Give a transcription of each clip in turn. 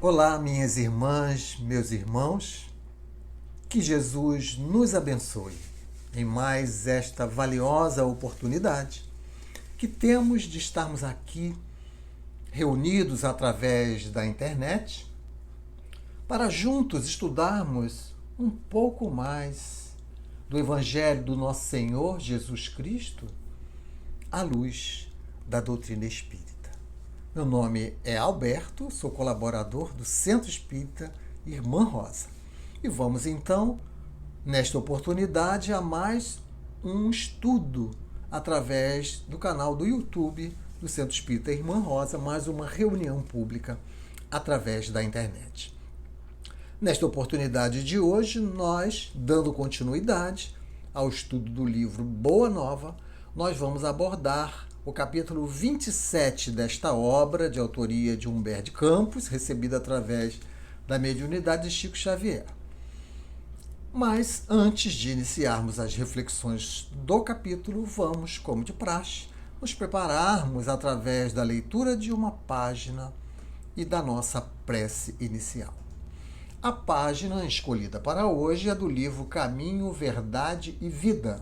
Olá, minhas irmãs, meus irmãos, que Jesus nos abençoe em mais esta valiosa oportunidade que temos de estarmos aqui reunidos através da internet para juntos estudarmos um pouco mais do Evangelho do nosso Senhor Jesus Cristo à luz da doutrina espírita. Meu nome é Alberto, sou colaborador do Centro Espírita Irmã Rosa. E vamos então, nesta oportunidade, a mais um estudo através do canal do YouTube do Centro Espírita Irmã Rosa, mais uma reunião pública através da internet. Nesta oportunidade de hoje, nós, dando continuidade ao estudo do livro Boa Nova, nós vamos abordar o capítulo 27 desta obra, de autoria de Humberto de Campos, recebida através da mediunidade de Chico Xavier. Mas, antes de iniciarmos as reflexões do capítulo, vamos, como de praxe, nos prepararmos através da leitura de uma página e da nossa prece inicial. A página escolhida para hoje é do livro Caminho, Verdade e Vida,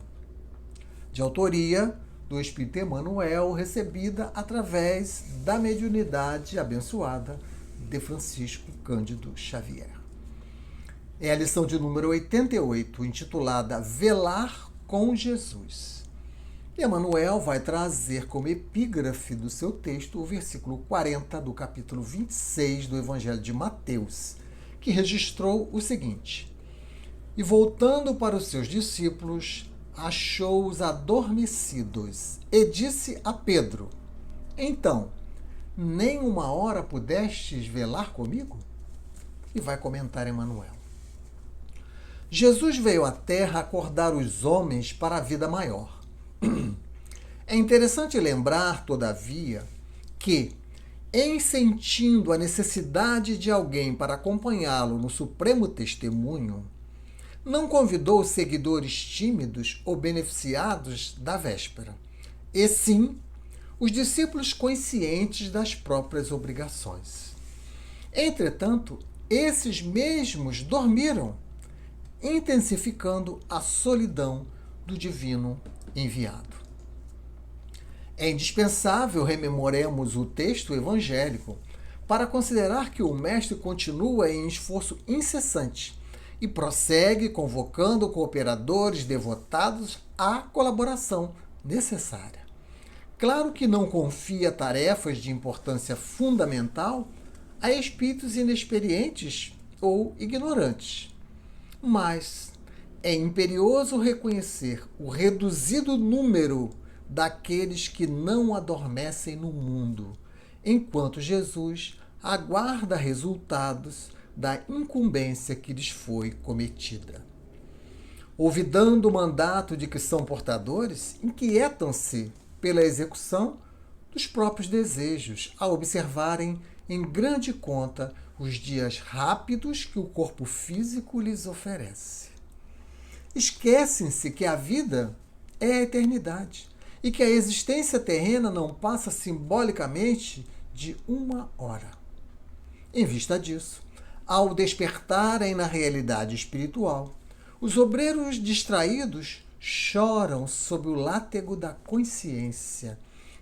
de autoria do Espírito Emmanuel, recebida através da mediunidade abençoada de Francisco Cândido Xavier. É a lição de número 88, intitulada Velar com Jesus. E Emmanuel vai trazer como epígrafe do seu texto o versículo 40 do capítulo 26 do Evangelho de Mateus, que registrou o seguinte: E voltando para os seus discípulos, achou-os adormecidos e disse a Pedro: Então, nem uma hora pudestes velar comigo? E vai comentar Emmanuel. Jesus veio à Terra acordar os homens para a vida maior. É interessante lembrar, todavia, que, em sentindo a necessidade de alguém para acompanhá-lo no supremo testemunho, não convidou os seguidores tímidos ou beneficiados da véspera, e sim os discípulos conscientes das próprias obrigações. Entretanto, esses mesmos dormiram, intensificando a solidão do divino enviado. É indispensável rememoremos o texto evangélico para considerar que o Mestre continua em esforço incessante e prossegue convocando cooperadores devotados à colaboração necessária. Claro que não confia tarefas de importância fundamental a espíritos inexperientes ou ignorantes, mas é imperioso reconhecer o reduzido número daqueles que não adormecem no mundo, enquanto Jesus aguarda resultados da incumbência que lhes foi cometida. Olvidando o mandato de que são portadores, inquietam-se pela execução dos próprios desejos, a observarem em grande conta os dias rápidos que o corpo físico lhes oferece. Esquecem-se que a vida é a eternidade e que a existência terrena não passa simbolicamente de uma hora. Em vista disso, ao despertarem na realidade espiritual, os obreiros distraídos choram sob o látego da consciência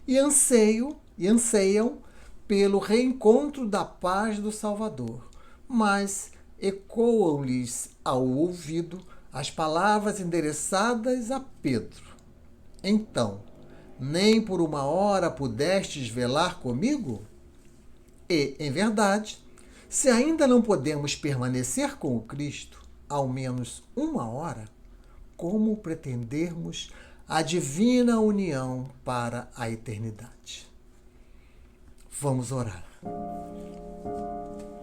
e anseiam pelo reencontro da paz do Salvador, mas ecoam-lhes ao ouvido as palavras endereçadas a Pedro: Então, nem por uma hora pudestes velar comigo? E, em verdade, se ainda não podemos permanecer com o Cristo ao menos uma hora, como pretendermos a divina união para a eternidade? Vamos orar.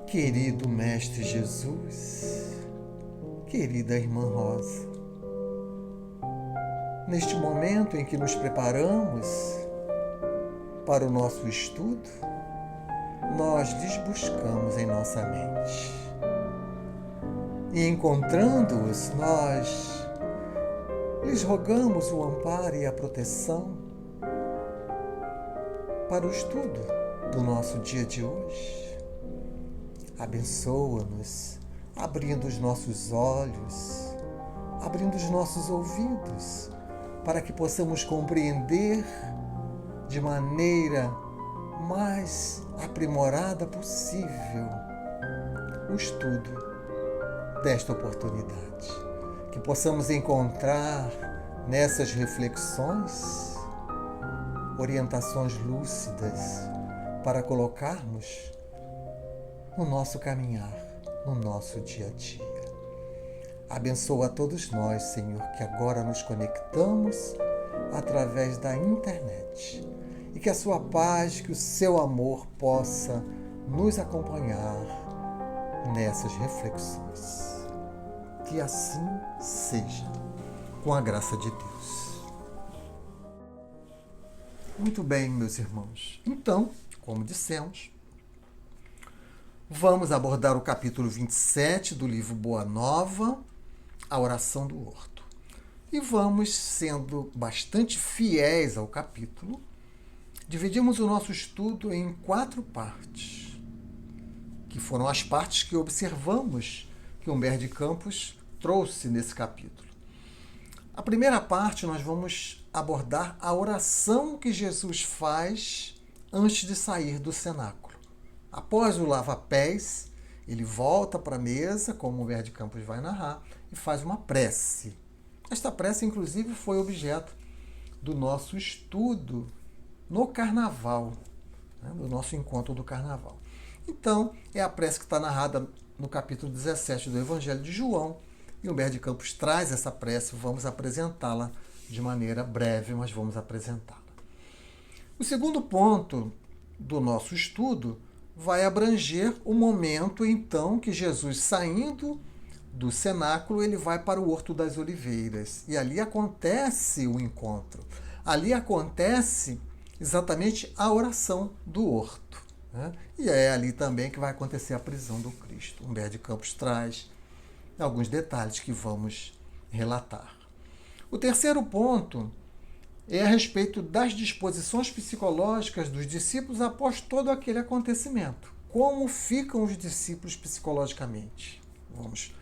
Querido Mestre Jesus, querida Irmã Rosa, neste momento em que nos preparamos para o nosso estudo, nós lhes buscamos em nossa mente. E encontrando-os, nós lhes rogamos o amparo e a proteção para o estudo do nosso dia de hoje. Abençoa-nos, abrindo os nossos olhos, abrindo os nossos ouvidos, para que possamos compreender de maneira mais aprimorada possível o estudo desta oportunidade. Que possamos encontrar nessas reflexões orientações lúcidas para colocarmos no nosso caminhar, no nosso dia a dia. Abençoa a todos nós, Senhor, que agora nos conectamos através da internet e que a sua paz, que o seu amor possa nos acompanhar nessas reflexões. Que assim seja, com a graça de Deus. Muito bem, meus irmãos. Então, como dissemos, vamos abordar o capítulo 27 do livro Boa Nova, a oração do horto. E vamos, sendo bastante fiéis ao capítulo, dividimos o nosso estudo em 4 partes, que foram as partes que observamos que Humberto de Campos trouxe nesse capítulo. A primeira parte nós vamos abordar a oração que Jesus faz antes de sair do cenáculo. Após o lava-pés, ele volta para a mesa, como Humberto de Campos vai narrar, e faz uma prece. Esta prece, inclusive, foi objeto do nosso estudo no Carnaval, do nosso encontro do Carnaval. Então, é a prece que está narrada no capítulo 17 do Evangelho de João, e Humberto de Campos traz essa prece, vamos apresentá-la de maneira breve, mas vamos apresentá-la. O segundo ponto do nosso estudo vai abranger o momento, então, que Jesus, saindo do cenáculo, ele vai para o Horto das Oliveiras. E ali acontece o encontro. Ali acontece exatamente a oração do horto. E é ali também que vai acontecer a prisão do Cristo. Humberto de Campos traz alguns detalhes que vamos relatar. O terceiro ponto é a respeito das disposições psicológicas dos discípulos após todo aquele acontecimento. Como ficam os discípulos psicologicamente? Vamos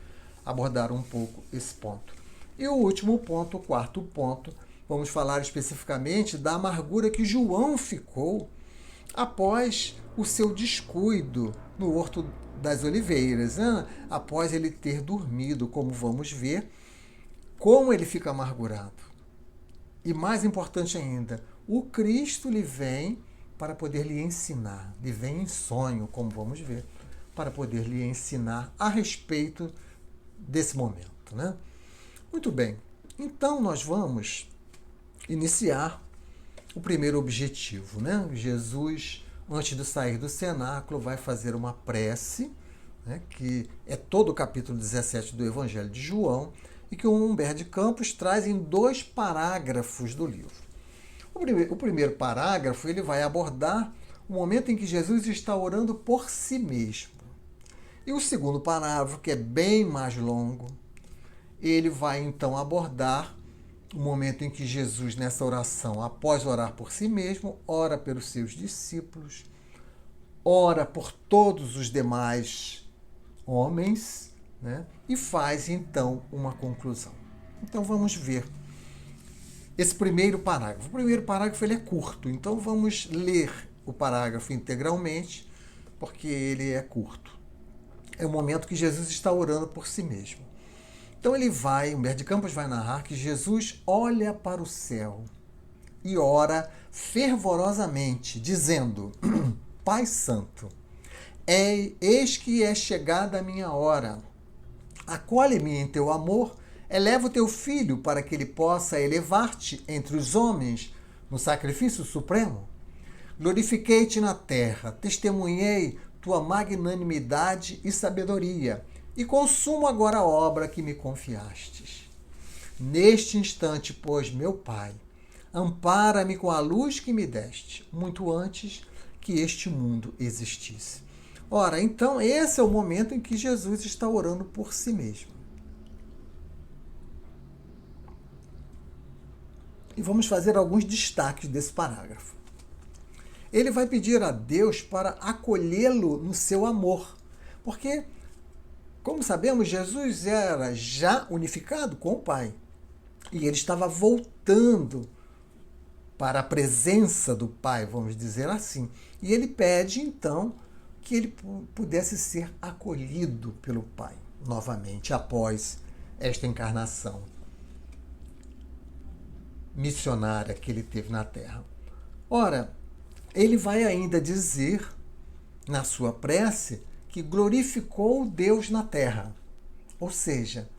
abordar um pouco esse ponto. E o último ponto, o quarto ponto, vamos falar especificamente da amargura que João ficou após o seu descuido no Horto das Oliveiras, após ele ter dormido, como vamos ver, como ele fica amargurado. E mais importante ainda, o Cristo lhe vem para poder lhe ensinar, lhe vem em sonho, como vamos ver, para poder lhe ensinar a respeito desse momento. Muito bem, então nós vamos iniciar o primeiro objetivo. Jesus, antes de sair do cenáculo, vai fazer uma prece, que é todo o capítulo 17 do Evangelho de João, e que o Humberto de Campos traz em 2 parágrafos do livro. O primeiro parágrafo ele vai abordar o momento em que Jesus está orando por si mesmo. E o segundo parágrafo, que é bem mais longo, ele vai então abordar o momento em que Jesus, nessa oração, após orar por si mesmo, ora pelos seus discípulos, ora por todos os demais homens, e faz então uma conclusão. Então vamos ver esse primeiro parágrafo. O primeiro parágrafo ele é curto, então vamos ler o parágrafo integralmente, porque ele é curto. É o momento que Jesus está orando por si mesmo. Então Humberto de Campos vai narrar que Jesus olha para o céu e ora fervorosamente, dizendo: Pai Santo, eis que é chegada a minha hora. Acolhe-me em teu amor, eleva o teu filho para que ele possa elevar-te entre os homens no sacrifício supremo. Glorifiquei-te na terra, testemunhei tua magnanimidade e sabedoria, e consumo agora a obra que me confiastes. Neste instante, pois, meu Pai, ampara-me com a luz que me deste, muito antes que este mundo existisse. Ora, então, esse é o momento em que Jesus está orando por si mesmo. E vamos fazer alguns destaques desse parágrafo. Ele vai pedir a Deus para acolhê-lo no seu amor, Porque, como sabemos, Jesus era já unificado com o Pai. E ele estava voltando para a presença do Pai, vamos dizer assim. E ele pede, então, que ele pudesse ser acolhido pelo Pai novamente após esta encarnação missionária que ele teve na Terra. Ora, ele vai ainda dizer na sua prece que glorificou Deus na Terra. Ou seja,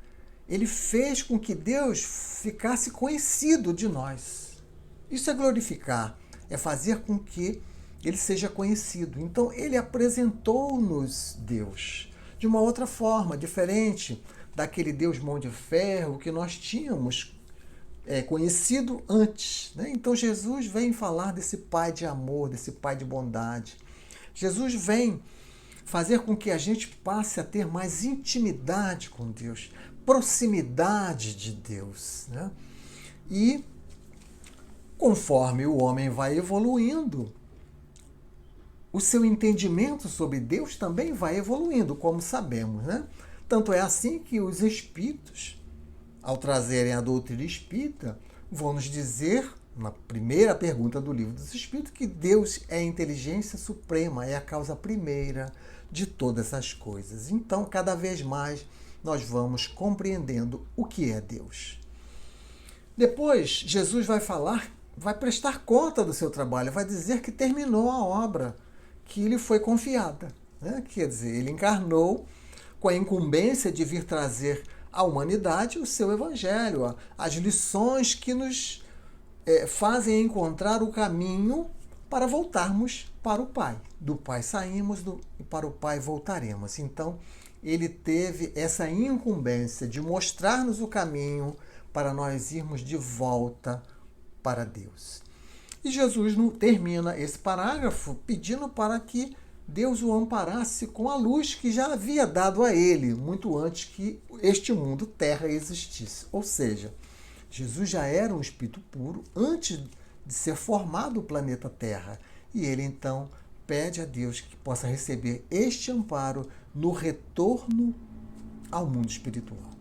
ele fez com que Deus ficasse conhecido de nós. Isso é glorificar, é fazer com que ele seja conhecido. Então, ele apresentou-nos Deus de uma outra forma, diferente daquele Deus mão de ferro que nós tínhamos conhecido antes. Né? Então, Jesus vem falar desse Pai de amor, desse Pai de bondade. Jesus vem fazer com que a gente passe a ter mais intimidade com Deus, proximidade de Deus. Né? E, conforme o homem vai evoluindo, o seu entendimento sobre Deus também vai evoluindo, como sabemos. Né? Tanto é assim que os espíritos, ao trazerem a doutrina espírita, vão nos dizer, na primeira pergunta do Livro dos Espíritos, que Deus é a inteligência suprema, é a causa primeira de todas as coisas. Então, cada vez mais, nós vamos compreendendo o que é Deus. Depois, Jesus vai prestar conta do seu trabalho, vai dizer que terminou a obra que lhe foi confiada. Né? Quer dizer, ele encarnou com a incumbência de vir trazer à humanidade o seu evangelho, as lições que nos fazem encontrar o caminho para voltarmos para o Pai. Do Pai saímos e para o Pai voltaremos. Então, ele teve essa incumbência de mostrar-nos o caminho para nós irmos de volta para Deus. E Jesus termina esse parágrafo pedindo para que Deus o amparasse com a luz que já havia dado a ele, muito antes que este mundo terra existisse. Ou seja, Jesus já era um espírito puro antes de ser formado o planeta Terra. E ele, então, pede a Deus que possa receber este amparo no retorno ao mundo espiritual.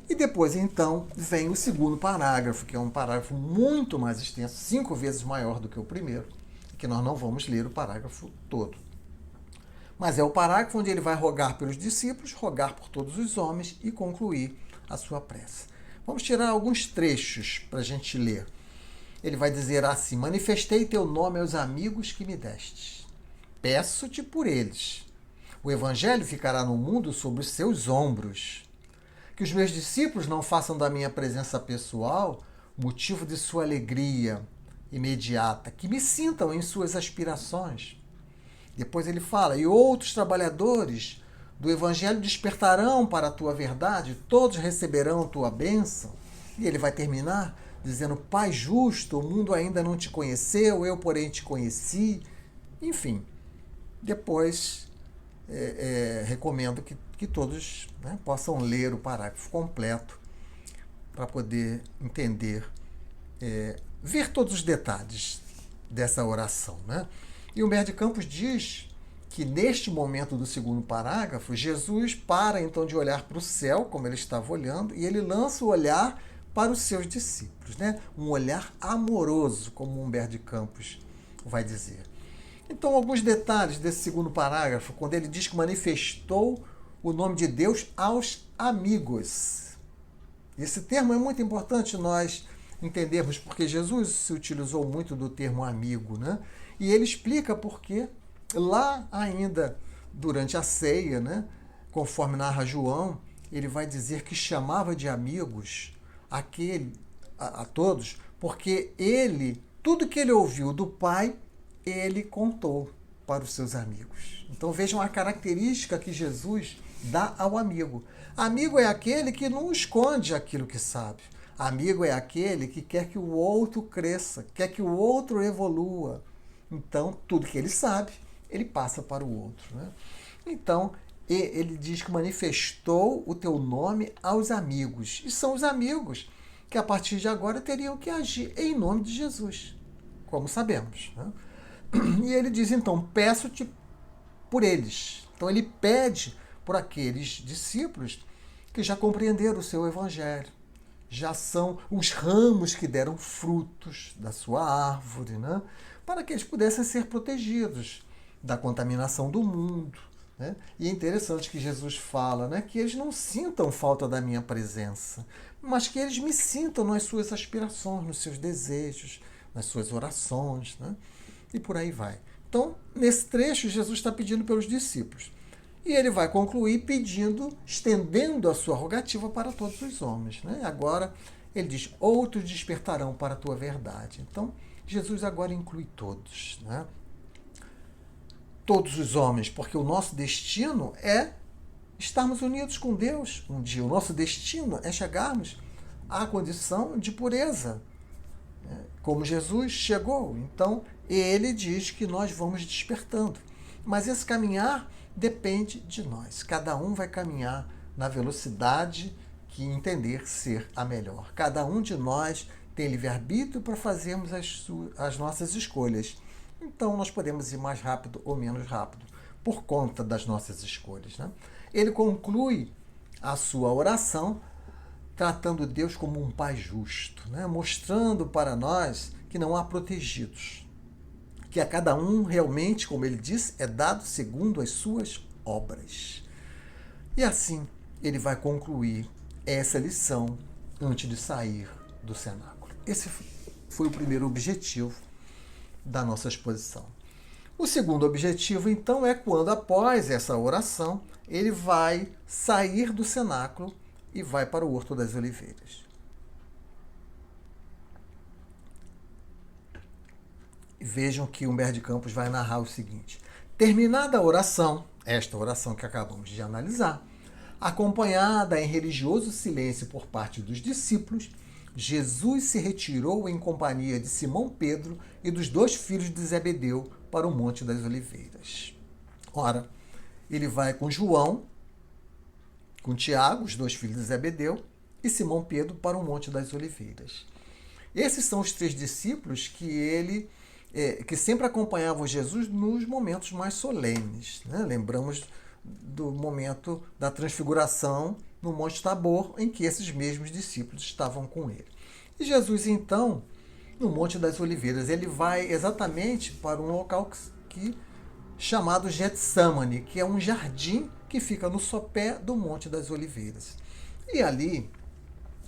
E depois, então, vem o segundo parágrafo, que é um parágrafo muito mais extenso, 5 vezes maior do que o primeiro, que nós não vamos ler o parágrafo todo. Mas é o parágrafo onde ele vai rogar pelos discípulos, rogar por todos os homens e concluir a sua prece. Vamos tirar alguns trechos para a gente ler. Ele vai dizer assim: manifestei teu nome aos amigos que me destes. Peço-te por eles. O evangelho ficará no mundo sobre os seus ombros. Que os meus discípulos não façam da minha presença pessoal motivo de sua alegria imediata, que me sintam em suas aspirações. Depois ele fala: e outros trabalhadores do evangelho despertarão para a tua verdade, todos receberão tua bênção. E ele vai terminar dizendo: Pai justo, o mundo ainda não te conheceu, eu porém te conheci. Enfim, depois recomendo que todos possam ler o parágrafo completo para poder entender, ver todos os detalhes dessa oração. Né? E Humberto de Campos diz que neste momento do segundo parágrafo, Jesus para então de olhar para o céu, como ele estava olhando, e ele lança o olhar para os seus discípulos. Né? Um olhar amoroso, como Humberto de Campos vai dizer. Então, alguns detalhes desse segundo parágrafo, quando ele diz que manifestou o nome de Deus aos amigos. Esse termo é muito importante nós entendermos, porque Jesus se utilizou muito do termo amigo, né? E ele explica por que lá ainda durante a ceia, né, conforme narra João, ele vai dizer que chamava de amigos a todos, porque tudo que ele ouviu do Pai, ele contou para os seus amigos. Então vejam a característica que Jesus dá ao amigo. Amigo é aquele que não esconde aquilo que sabe. Amigo é aquele que quer que o outro cresça, quer que o outro evolua. Então, tudo que ele sabe, ele passa para o outro. Né? Então, ele diz que manifestou o teu nome aos amigos. E são os amigos que, a partir de agora, teriam que agir em nome de Jesus, como sabemos. Né? E ele diz, então, peço-te por eles. Então ele pede por aqueles discípulos que já compreenderam o seu evangelho, já são os ramos que deram frutos da sua árvore, né? Para que eles pudessem ser protegidos da contaminação do mundo. Né? E é interessante que Jesus fala, né, que eles não sintam falta da minha presença, mas que eles me sintam nas suas aspirações, nos seus desejos, nas suas orações, né? E por aí vai. Então, nesse trecho, Jesus está pedindo pelos discípulos. E ele vai concluir pedindo, estendendo a sua rogativa para todos os homens. Né? Agora, ele diz, outros despertarão para a tua verdade. Então, Jesus agora inclui todos. Né? Todos os homens, porque o nosso destino é estarmos unidos com Deus um dia. O nosso destino é chegarmos à condição de pureza, né? Como Jesus chegou. Então, ele diz que nós vamos despertando. Mas esse caminhar depende de nós. Cada um vai caminhar na velocidade que entender ser a melhor. Cada um de nós tem livre-arbítrio para fazermos as nossas escolhas. Então, nós podemos ir mais rápido ou menos rápido, por conta das nossas escolhas. Né? Ele conclui a sua oração tratando Deus como um Pai justo, né? Mostrando para nós que não há protegidos, que a cada um realmente, como ele diz, é dado segundo as suas obras. E assim, ele vai concluir essa lição antes de sair do cenáculo. Esse foi o primeiro objetivo da nossa exposição. O segundo objetivo, então, é quando, após essa oração, ele vai sair do cenáculo e vai para o Horto das Oliveiras. Vejam que Humberto de Campos vai narrar o seguinte: terminada a oração, esta oração que acabamos de analisar, acompanhada em religioso silêncio por parte dos discípulos, Jesus se retirou em companhia de Simão Pedro e dos 2 filhos de Zebedeu para o Monte das Oliveiras. Ora, ele vai com João, com Tiago, os 2 filhos de Zebedeu, e Simão Pedro para o Monte das Oliveiras. Esses são os 3 discípulos que sempre acompanhavam Jesus nos momentos mais solenes. Né? Lembramos do momento da transfiguração no Monte Tabor, em que esses mesmos discípulos estavam com ele. E Jesus, então, no Monte das Oliveiras, ele vai exatamente para um local chamado Getsamane, que é um jardim que fica no sopé do Monte das Oliveiras. E ali,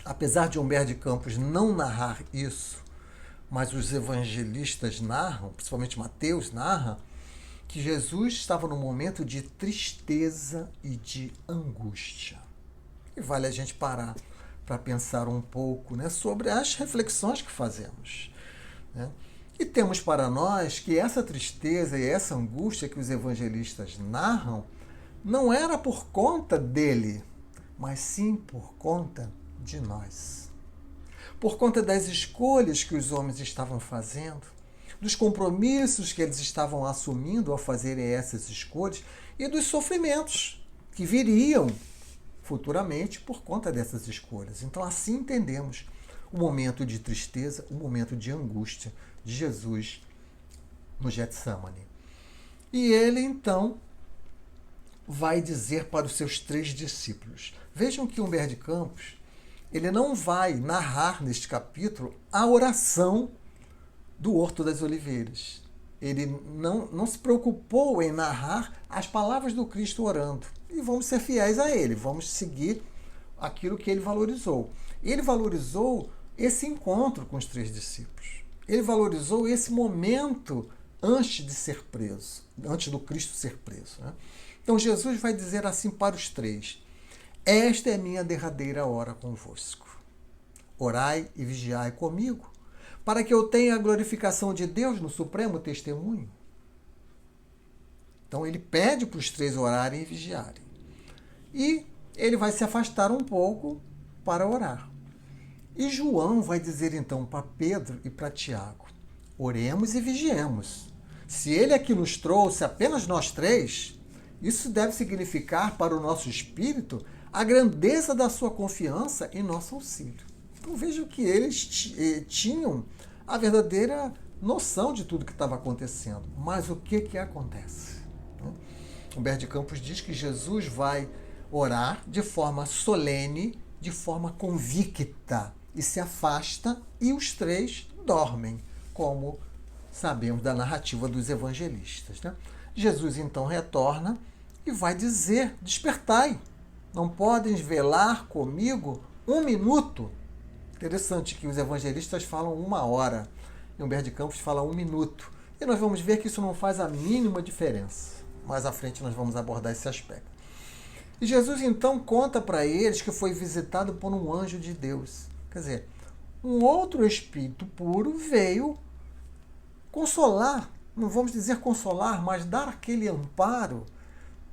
apesar de Humberto de Campos não narrar isso, mas os evangelistas narram, principalmente Mateus narra, que Jesus estava num momento de tristeza e de angústia. E vale a gente parar para pensar um pouco, né, sobre as reflexões que fazemos. Né? E temos para nós que essa tristeza e essa angústia que os evangelistas narram não era por conta dele, mas sim por conta de nós. Por conta das escolhas que os homens estavam fazendo, dos compromissos que eles estavam assumindo ao fazerem essas escolhas e dos sofrimentos que viriam futuramente por conta dessas escolhas. Então, assim entendemos o momento de tristeza, o momento de angústia de Jesus no Getsamane. E ele, então, vai dizer para os seus 3 discípulos. Vejam que Humberto de Campos, ele não vai narrar neste capítulo a oração do Horto das Oliveiras. Ele não se preocupou em narrar as palavras do Cristo orando. E vamos ser fiéis a ele, vamos seguir aquilo que ele valorizou. Ele valorizou esse encontro com os 3 discípulos. Ele valorizou esse momento antes de ser preso, antes do Cristo ser preso. Né? Então Jesus vai dizer assim para os 3: esta é minha derradeira hora convosco. Orai e vigiai comigo, para que eu tenha a glorificação de Deus no supremo testemunho. Então ele pede para os 3 orarem e vigiarem. E ele vai se afastar um pouco para orar. E João vai dizer então para Pedro e para Tiago: oremos e vigiemos. Se ele aqui nos trouxe apenas nós 3, isso deve significar para o nosso espírito a grandeza da sua confiança em nosso auxílio. Então vejam que eles tinham a verdadeira noção de tudo que estava acontecendo. Mas o que acontece? Humberto de Campos diz que Jesus vai orar de forma solene, de forma convicta, e se afasta, e os três dormem, como sabemos da narrativa dos evangelistas, né? Jesus então retorna e vai dizer: despertai, não podem velar comigo 1 minuto. Interessante que os evangelistas falam 1 hora, e Humberto de Campos fala 1 minuto. E nós vamos ver que isso não faz a mínima diferença. Mais à frente nós vamos abordar esse aspecto. E Jesus então conta para eles que foi visitado por um anjo de Deus. Quer dizer, um outro espírito puro veio consolar, não vamos dizer consolar, mas dar aquele amparo.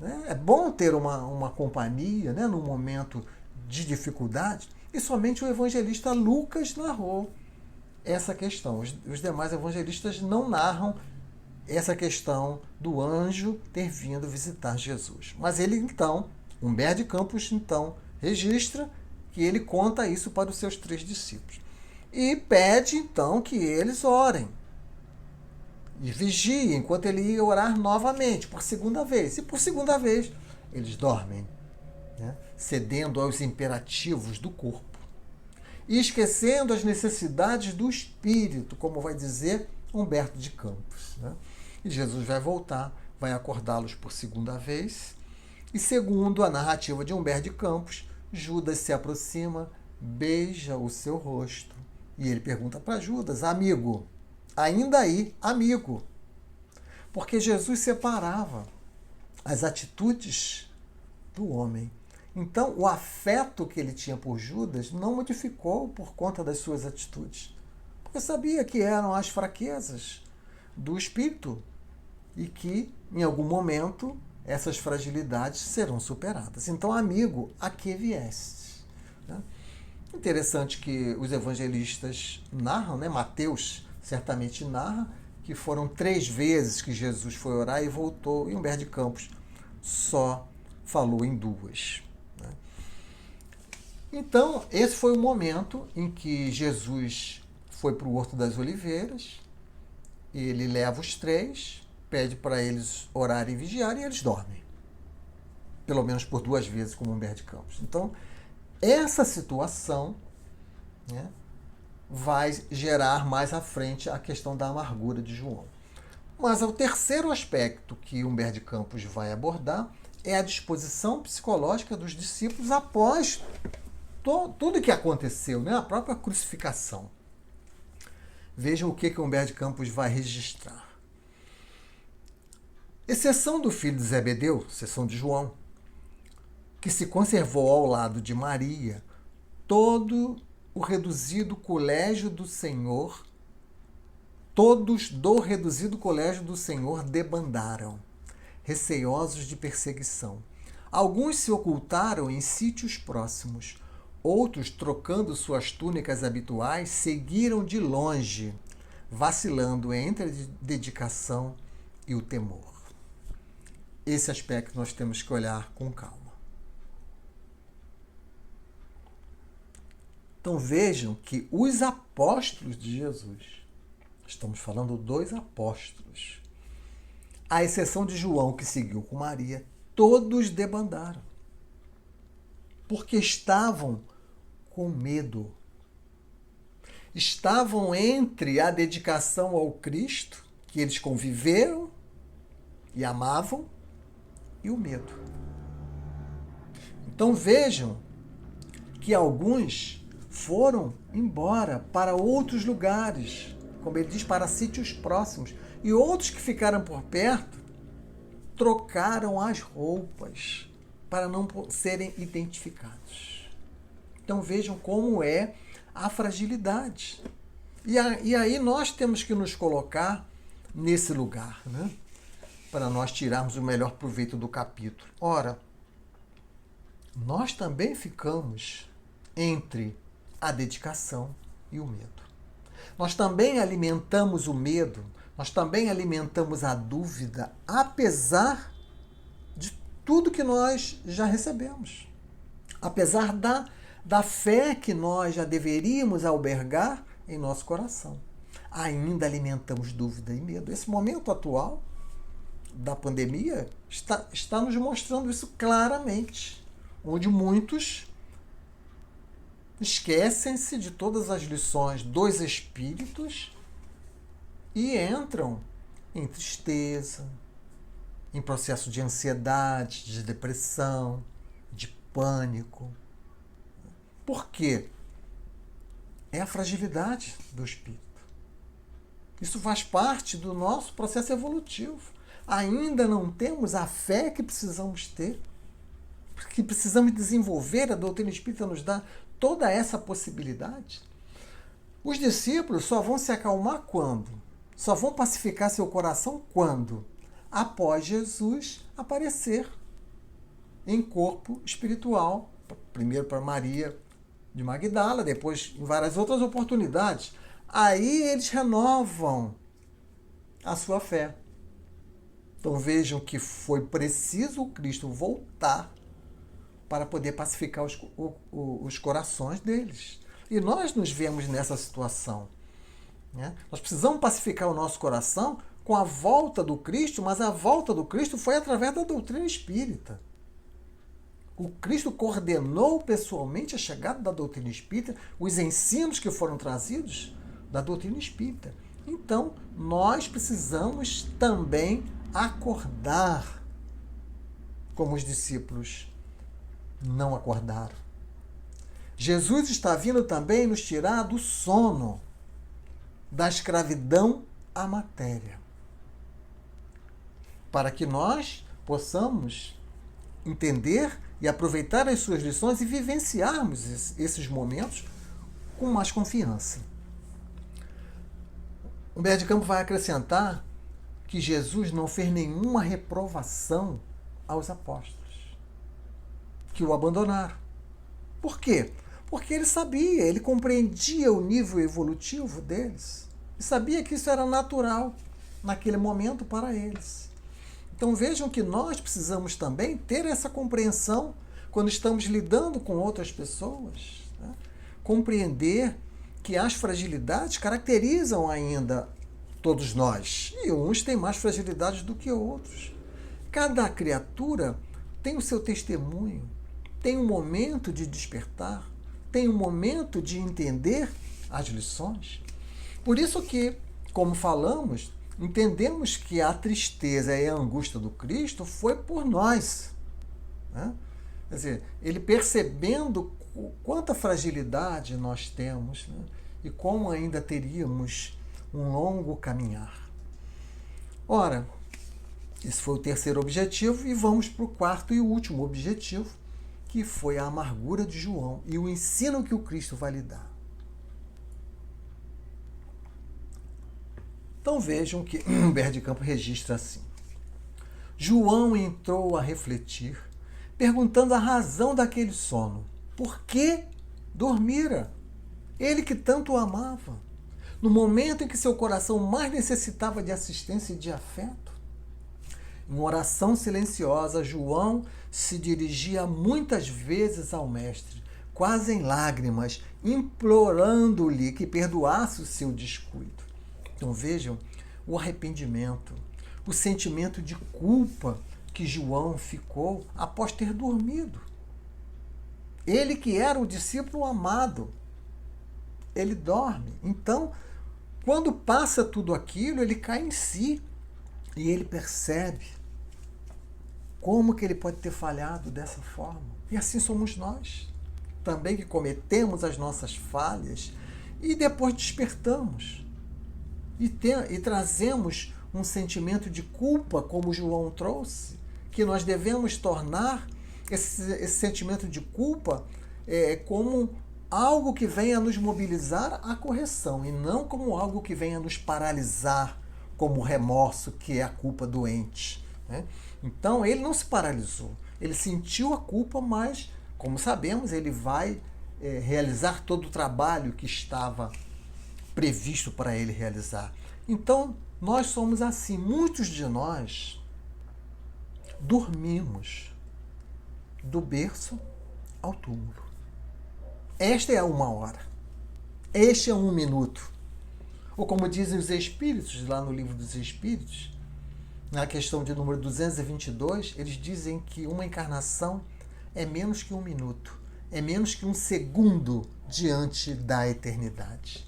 Né? É bom ter uma companhia, né, num momento de dificuldade, e somente o evangelista Lucas narrou essa questão. Os demais evangelistas não narram essa questão do anjo ter vindo visitar Jesus. Mas ele então, Humberto de Campos, então, registra que ele conta isso para os seus 3 discípulos. E pede, então, que eles orem. E vigiem enquanto ele ia orar novamente, por segunda vez. E por segunda vez, eles dormem, né? Cedendo aos imperativos do corpo. E esquecendo as necessidades do espírito, como vai dizer Humberto de Campos. Né? E Jesus vai voltar, vai acordá-los por segunda vez. E segundo a narrativa de Humberto de Campos, Judas se aproxima, beija o seu rosto. E ele pergunta para Judas: amigo, ainda aí, amigo. Porque Jesus separava as atitudes do homem. Então, o afeto que ele tinha por Judas não modificou por conta das suas atitudes. Porque sabia que eram as fraquezas do espírito e que, em algum momento, essas fragilidades serão superadas. Então, amigo, a que viestes? Né? Interessante que os evangelistas narram, né? Mateus certamente narra, que foram 3 vezes que Jesus foi orar e voltou, e Humberto de Campos só falou em 2. Né? Então, esse foi o momento em que Jesus foi para o Horto das Oliveiras, ele leva os 3, pede para eles orarem e vigiarem, e eles dormem. Pelo menos por 2 vezes, como Humberto de Campos. Então, essa situação, né, vai gerar mais à frente a questão da amargura de João. Mas o terceiro aspecto que Humberto de Campos vai abordar é a disposição psicológica dos discípulos após tudo que aconteceu, né, a própria crucificação. Vejam o que Humberto de Campos vai registrar. Exceção do filho de Zebedeu, exceção de João, que se conservou ao lado de Maria, todo o reduzido colégio do Senhor, todos do reduzido colégio do Senhor debandaram, receosos de perseguição. Alguns se ocultaram em sítios próximos, outros, trocando suas túnicas habituais, seguiram de longe, vacilando entre a dedicação e o temor. Esse aspecto nós temos que olhar com calma. Então vejam que os apóstolos de Jesus, estamos falando 2 apóstolos, à exceção de João, que seguiu com Maria, todos debandaram, porque estavam com medo. Estavam entre a dedicação ao Cristo, que eles conviveram e amavam, e o medo. Então vejam que alguns foram embora para outros lugares, como ele diz, para sítios próximos, e outros que ficaram por perto trocaram as roupas para não serem identificados. Então vejam como é a fragilidade. E aí nós temos que nos colocar nesse lugar, né? Para nós tirarmos o melhor proveito do capítulo. Ora, nós também ficamos entre a dedicação e o medo. Nós também alimentamos o medo, nós também alimentamos a dúvida, apesar de tudo que nós já recebemos. Apesar da fé que nós já deveríamos albergar em nosso coração. Ainda alimentamos dúvida e medo. Esse momento atual da pandemia está nos mostrando isso claramente, onde muitos esquecem-se de todas as lições dos espíritos e entram em tristeza, em processo de ansiedade, de depressão, de pânico. Por quê? É a fragilidade do espírito. Isso faz parte do nosso processo evolutivo. Ainda não temos a fé que precisamos ter, que precisamos desenvolver. A doutrina espírita nos dá toda essa possibilidade. Os discípulos só vão se acalmar quando? Só vão pacificar seu coração quando? Após Jesus aparecer em corpo espiritual, primeiro para Maria de Magdala, depois em várias outras oportunidades. Aí eles renovam a sua fé. Então vejam que foi preciso o Cristo voltar para poder pacificar os corações deles. E nós nos vemos nessa situação. Né? Nós precisamos pacificar o nosso coração com a volta do Cristo, mas a volta do Cristo foi através da doutrina espírita. O Cristo coordenou pessoalmente a chegada da doutrina espírita, os ensinos que foram trazidos da doutrina espírita. Então, nós precisamos também acordar, como os discípulos não acordaram. Jesus está vindo também nos tirar do sono, da escravidão à matéria, para que nós possamos entender e aproveitar as suas lições e vivenciarmos esses momentos com mais confiança. Humberto de Campos vai acrescentar que Jesus não fez nenhuma reprovação aos apóstolos, que o abandonaram. Por quê? Porque ele sabia, ele compreendia o nível evolutivo deles e sabia que isso era natural naquele momento para eles. Então vejam que nós precisamos também ter essa compreensão quando estamos lidando com outras pessoas. Né? Compreender que as fragilidades caracterizam ainda todos nós. E uns têm mais fragilidades do que outros. Cada criatura tem o seu testemunho, tem um momento de despertar, tem um momento de entender as lições. Por isso que, como falamos, entendemos que a tristeza e a angústia do Cristo foi por nós. Né? Quer dizer, ele percebendo quanta fragilidade nós temos, né? E como ainda teríamos um longo caminhar. Ora, esse foi o terceiro objetivo e vamos para o quarto e último objetivo, que foi a amargura de João e o ensino que o Cristo vai lhe dar. Então vejam que Humberto de Campos registra assim. João entrou a refletir, perguntando a razão daquele sono. Por que dormira? Ele que tanto o amava, no momento em que seu coração mais necessitava de assistência e de afeto. Em oração silenciosa, João se dirigia muitas vezes ao Mestre, quase em lágrimas, implorando-lhe que perdoasse o seu descuido. Então vejam o arrependimento, o sentimento de culpa que João ficou após ter dormido. Ele que era o discípulo amado, ele dorme. Então, quando passa tudo aquilo, ele cai em si e ele percebe como que ele pode ter falhado dessa forma. E assim somos nós, também que cometemos as nossas falhas e depois despertamos. E trazemos um sentimento de culpa, como João trouxe, que nós devemos tornar esse sentimento de culpa como algo que venha nos mobilizar à correção, e não como algo que venha nos paralisar, como o remorso, que é a culpa doente. Né? Então, ele não se paralisou. Ele sentiu a culpa, mas, como sabemos, ele vai realizar todo o trabalho que estava previsto para ele realizar. Então, nós somos assim. Muitos de nós dormimos do berço ao túmulo. Esta é a 1 hora. Este é 1 minuto. Ou como dizem os Espíritos, lá no Livro dos Espíritos, na questão de número 222, eles dizem que uma encarnação é menos que um minuto, é menos que um segundo diante da eternidade.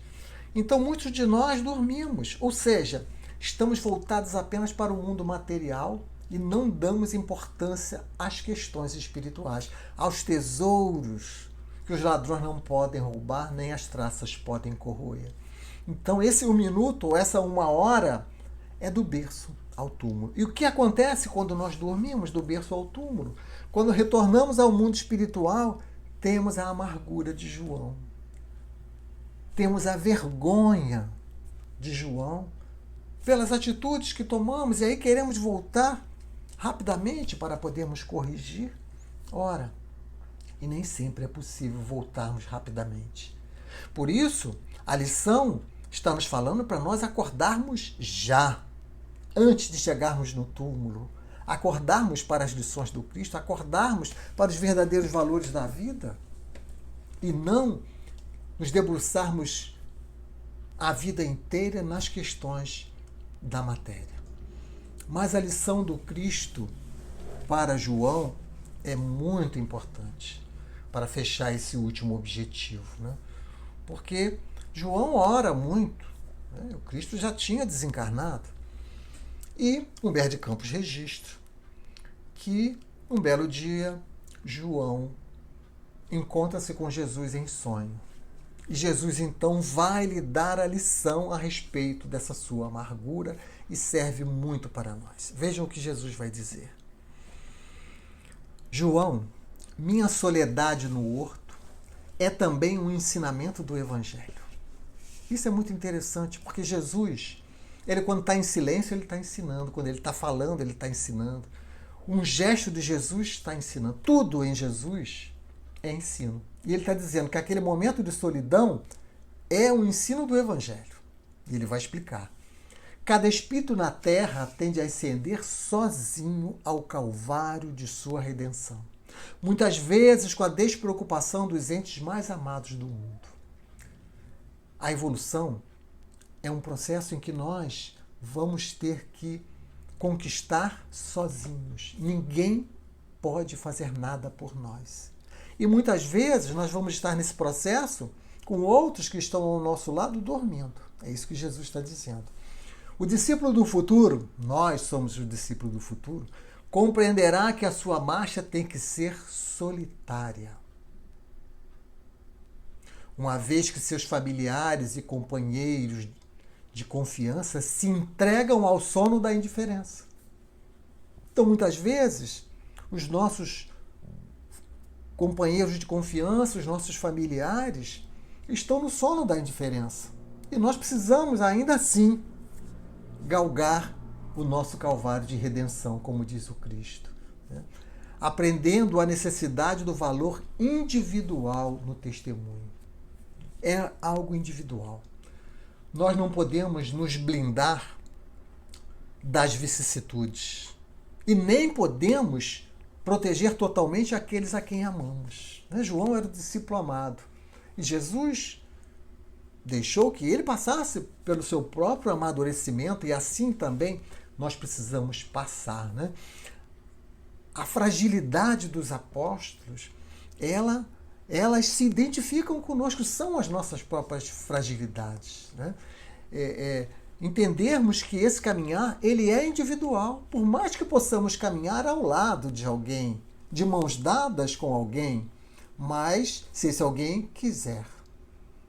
Então, muitos de nós dormimos, ou seja, estamos voltados apenas para o mundo material e não damos importância às questões espirituais, aos tesouros que os ladrões não podem roubar, nem as traças podem corroer. Então, esse um minuto, ou essa uma hora, é do berço ao túmulo. E o que acontece quando nós dormimos do berço ao túmulo? Quando retornamos ao mundo espiritual, temos a amargura de João. Temos a vergonha de João pelas atitudes que tomamos, e aí queremos voltar rapidamente para podermos corrigir. Ora, e nem sempre é possível voltarmos rapidamente. Por isso, a lição está nos falando para nós acordarmos já, antes de chegarmos no túmulo, acordarmos para as lições do Cristo, acordarmos para os verdadeiros valores da vida e não nos debruçarmos a vida inteira nas questões da matéria. Mas a lição do Cristo para João é muito importante para fechar esse último objetivo, né? Porque João ora muito, né? O Cristo já tinha desencarnado. E Humberto de Campos registra que um belo dia João encontra-se com Jesus em sonho. E Jesus então vai lhe dar a lição a respeito dessa sua amargura e serve muito para nós. Vejam o que Jesus vai dizer. João, minha soledade no horto é também um ensinamento do Evangelho. Isso é muito interessante, porque Jesus, ele quando está em silêncio, ele está ensinando. Quando ele está falando, ele está ensinando. Um gesto de Jesus está ensinando. Tudo em Jesus é ensino. E ele está dizendo que aquele momento de solidão é um ensino do Evangelho. E ele vai explicar. Cada espírito na terra tende a ascender sozinho ao calvário de sua redenção. Muitas vezes com a despreocupação dos entes mais amados do mundo. A evolução é um processo em que nós vamos ter que conquistar sozinhos. Ninguém pode fazer nada por nós. E muitas vezes nós vamos estar nesse processo com outros que estão ao nosso lado dormindo. É isso que Jesus está dizendo. O discípulo do futuro, nós somos o discípulo do futuro, compreenderá que a sua marcha tem que ser solitária. Uma vez que seus familiares e companheiros de confiança se entregam ao sono da indiferença. Então, muitas vezes, os nossos companheiros de confiança, os nossos familiares, estão no sono da indiferença. E nós precisamos, ainda assim, galgar o nosso calvário de redenção, como diz o Cristo, né? Aprendendo a necessidade do valor individual no testemunho. É algo individual. Nós não podemos nos blindar das vicissitudes e nem podemos proteger totalmente aqueles a quem amamos. João era o discípulo amado e Jesus deixou que ele passasse pelo seu próprio amadurecimento e assim também nós precisamos passar, né? A fragilidade dos apóstolos, elas se identificam conosco, são as nossas próprias fragilidades, né? Entendermos que esse caminhar, ele é individual, por mais que possamos caminhar ao lado de alguém, de mãos dadas com alguém, mas se esse alguém quiser.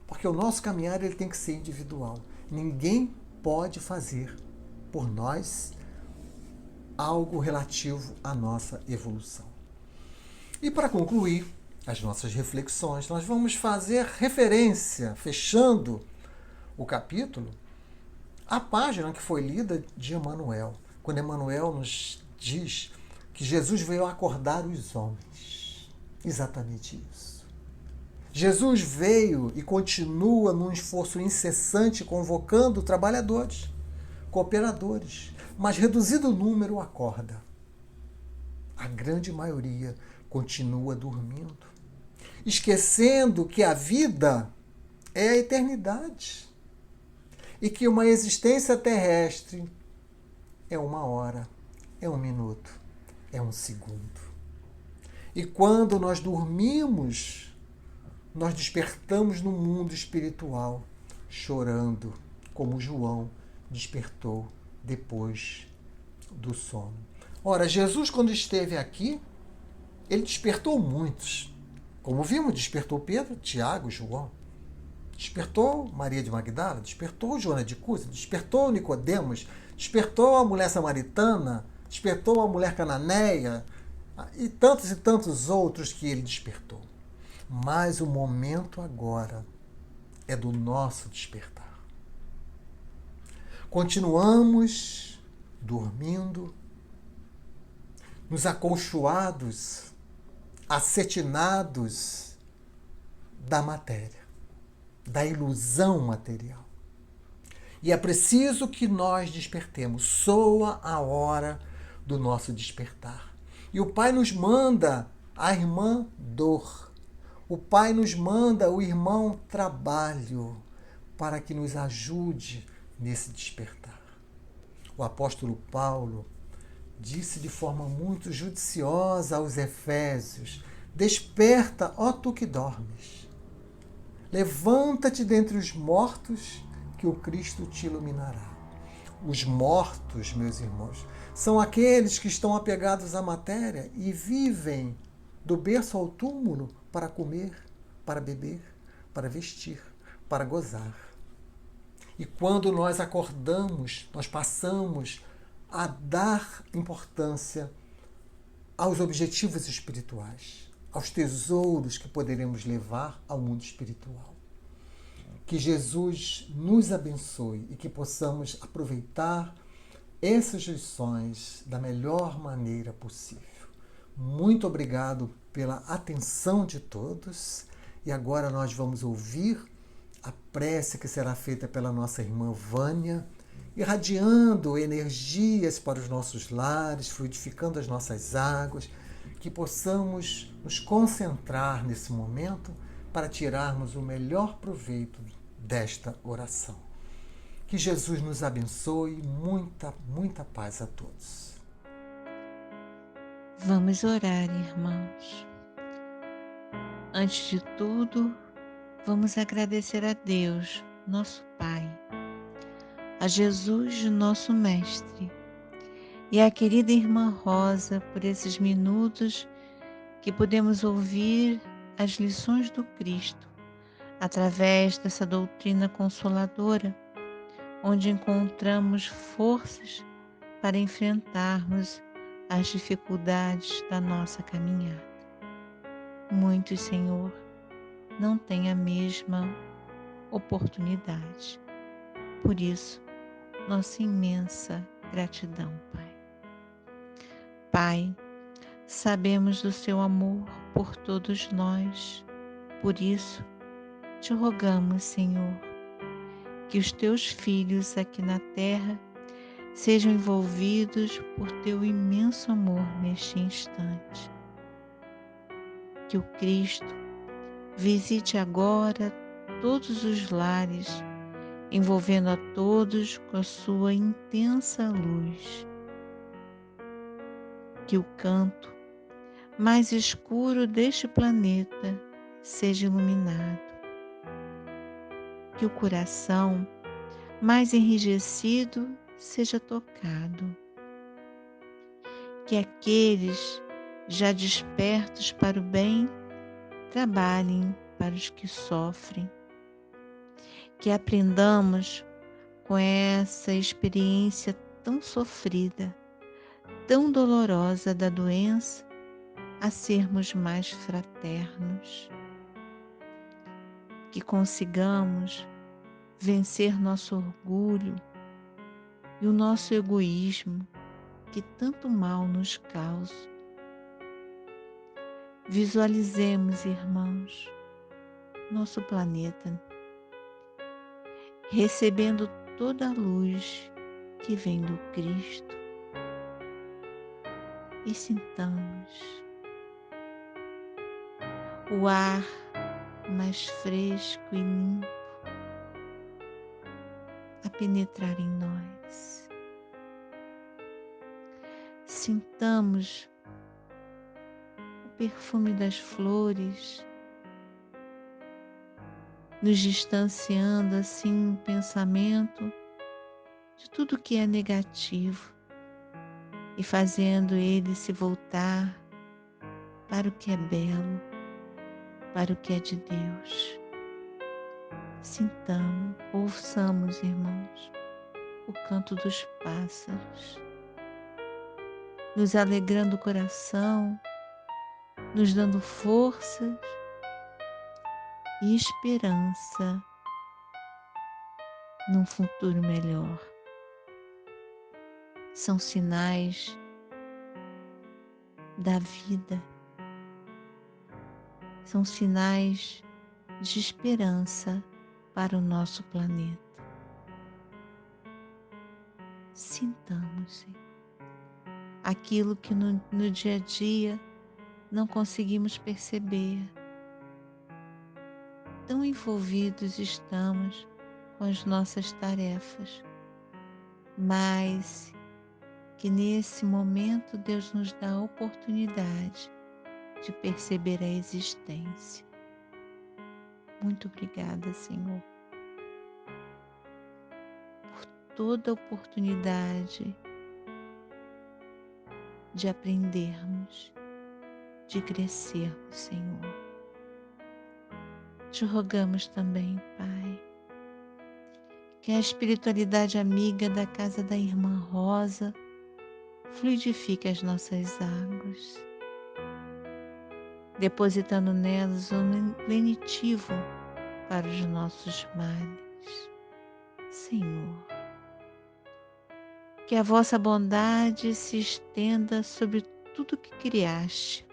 Porque o nosso caminhar ele tem que ser individual. Ninguém pode fazer por nós algo relativo à nossa evolução. E para concluir as nossas reflexões, nós vamos fazer referência, fechando o capítulo, à página que foi lida de Emmanuel, quando Emmanuel nos diz que Jesus veio acordar os homens. Exatamente isso. Jesus veio e continua num esforço incessante convocando trabalhadores, cooperadores, mas reduzido o número acorda. A grande maioria continua dormindo, esquecendo que a vida é a eternidade e que uma existência terrestre é uma hora. é um minuto, é um segundo. E quando nós dormimos, nós despertamos no mundo espiritual, chorando, como João despertou depois do sono. Ora, Jesus, quando esteve aqui, ele despertou muitos. Como vimos, despertou Pedro, Tiago, João. Despertou Maria de Magdala, despertou Joana de Cusa, despertou Nicodemos, despertou a mulher samaritana, despertou a mulher cananeia e tantos outros que ele despertou. Mas o momento agora é do nosso despertar. Continuamos dormindo, nos acolchoados, acetinados da matéria, da ilusão material. E é preciso que nós despertemos. Soa a hora do nosso despertar. E o Pai nos manda a irmã dor. O Pai nos manda o irmão trabalho para que nos ajude nesse despertar. O apóstolo Paulo disse de forma muito judiciosa aos Efésios: desperta, ó tu que dormes. Levanta-te dentre os mortos, que o Cristo te iluminará. Os mortos, meus irmãos, são aqueles que estão apegados à matéria e vivem do berço ao túmulo para comer, para beber, para vestir, para gozar. E quando nós acordamos, nós passamos a dar importância aos objetivos espirituais, aos tesouros que poderemos levar ao mundo espiritual. Que Jesus nos abençoe e que possamos aproveitar essas lições da melhor maneira possível. Muito obrigado pela atenção de todos e agora nós vamos ouvir a prece que será feita pela nossa irmã Vânia, irradiando energias para os nossos lares, fluidificando as nossas águas, que possamos nos concentrar nesse momento para tirarmos o melhor proveito desta oração. Que Jesus nos abençoe, muita paz a todos. Vamos orar, irmãos. Antes de tudo, vamos agradecer a Deus, nosso Pai, a Jesus, nosso Mestre, e à querida irmã Rosa por esses minutos que podemos ouvir as lições do Cristo através dessa doutrina consoladora, onde encontramos forças para enfrentarmos as dificuldades da nossa caminhada. Muitos, Senhor, não têm a mesma oportunidade. Por isso, nossa imensa gratidão, Pai. Pai, sabemos do seu amor por todos nós. Por isso, te rogamos, Senhor, que os teus filhos aqui na terra sejam envolvidos por teu imenso amor neste instante. Que o Cristo visite agora todos os lares, envolvendo a todos com a sua intensa luz. Que o canto mais escuro deste planeta seja iluminado. Que o coração mais enrijecido seja tocado. Que aqueles já despertos para o bem trabalhem para os que sofrem. Que aprendamos com essa experiência tão sofrida, tão dolorosa da doença, a sermos mais fraternos. Que consigamos vencer nosso orgulho e o nosso egoísmo que tanto mal nos causam. Visualizemos, irmãos, nosso planeta recebendo toda a luz que vem do Cristo e sintamos o ar mais fresco e limpo a penetrar em nós. sintamos o perfume das flores, nos distanciando assim no pensamento de tudo que é negativo e fazendo ele se voltar para o que é belo, para o que é de Deus. Sintamos, ouçamos, irmãos, o canto dos pássaros, nos alegrando o coração, nos dando forças e esperança num futuro melhor. São sinais da vida, são sinais de esperança para o nosso planeta. Sintamos aquilo que no dia a dia não conseguimos perceber. Tão envolvidos estamos com as nossas tarefas, mas que nesse momento Deus nos dá a oportunidade de perceber a existência. Muito obrigada, Senhor, por toda a oportunidade de aprendermos, de crescermos, Senhor. Te rogamos também, Pai, que a espiritualidade amiga da casa da irmã Rosa fluidifique as nossas águas, depositando nelas um lenitivo para os nossos males. Senhor, que a vossa bondade se estenda sobre tudo que criaste.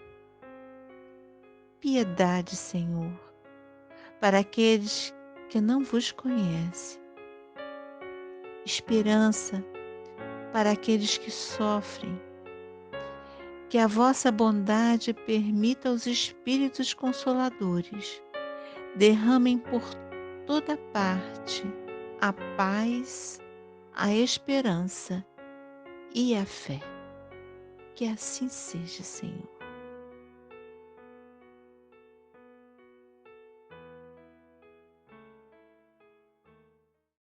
Piedade, Senhor, para aqueles que não vos conhecem. Esperança para aqueles que sofrem. Que a vossa bondade permita aos Espíritos Consoladores derramem por toda parte a paz, a esperança e a fé. Que assim seja, Senhor.